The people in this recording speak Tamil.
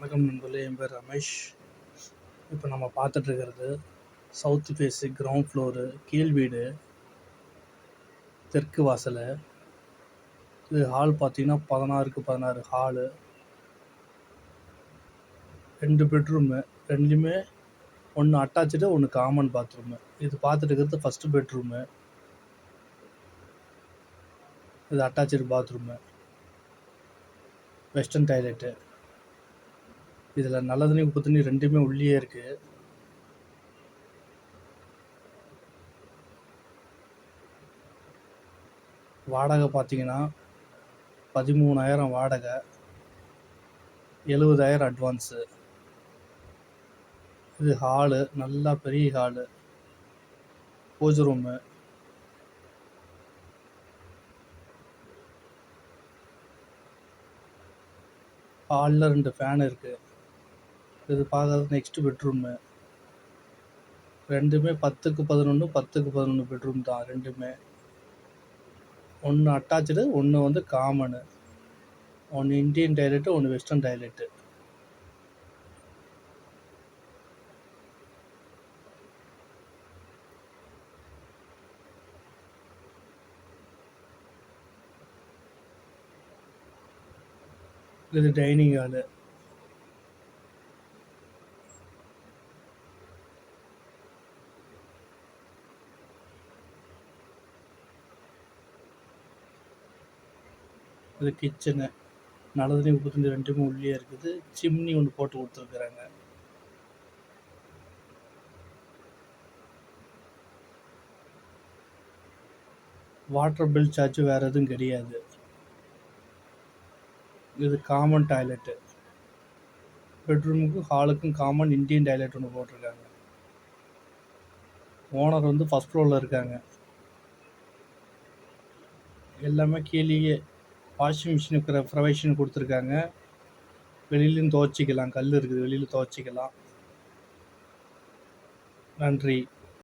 வணக்கம் நண்பர்களே, என் பேர் ரமேஷ். இப்போ நம்ம பார்த்துட்ருக்கிறது சவுத் ஃபேஸு கிரவுண்ட் ஃப்ளோரு, கீழ் வீடு, தெற்கு வாசல். இது ஹால் பார்த்தீங்கன்னா 16க்கு 16 ஹாலு, 2 பெட்ரூமு, 2லேயுமே ஒன்று அட்டாச்சு, ஒன்று காமன் பாத்ரூமு. இது பார்த்துட்டு இருக்கிறது ஃபஸ்ட்டு பெட்ரூமு, இது அட்டாச்சு பாத்ரூமு, வெஸ்டர்ன் டாய்லெட்டு. இதில் நல்ல தண்ணி உப்பு தண்ணி ரெண்டுமே உள்ளே இருக்குது. வாடகை பார்த்தீங்கன்னா 13,000 வாடகை, 70,000 அட்வான்ஸு. இது ஹாலு, நல்லா பெரிய ஹாலு, பூஜை ரூமு, ஹாலில் 2 ஃபேன் இருக்குது. இது பார்க்குறது நெக்ஸ்ட்டு பெட்ரூமு. ரெண்டுமே 10க்கு 11 10க்கு 11 பெட்ரூம் தான். ரெண்டுமே ஒன்று அட்டாச்சு, ஒன்று வந்து காமனு, ஒன்று இந்தியன் டாய்லெட்டு, ஒன்று வெஸ்டர்ன் டாய்லெட்டு. இது டைனிங் ஹாலு. இது கிச்சனு, நல்ல தண்ணி உப்பு தண்ணி ரெண்டுமே உள்ளே இருக்குது. சிம்னி ஒன்று போட்டு கொடுத்துருக்குறாங்க. வாட்டர் பில் சார்ஜ் வேறு எதுவும் கிடையாது. இது காமன் டாய்லெட்டு. பெட்ரூமுக்கும் ஹாலுக்கும் காமன் இந்தியன் டாய்லெட் ஒன்று போட்டிருக்காங்க. ஓனர் வந்து ஃபஸ்ட் ஃப்ளோரில் இருக்காங்க. எல்லாமே கீழேயே வாஷிங் மிஷினுக்கு ப்ரொவைஷன் கொடுத்துருக்காங்க. வெளியிலையும் துவைச்சிக்கலாம், கல் இருக்குது, வெளியில் துவைச்சிக்கலாம். நன்றி.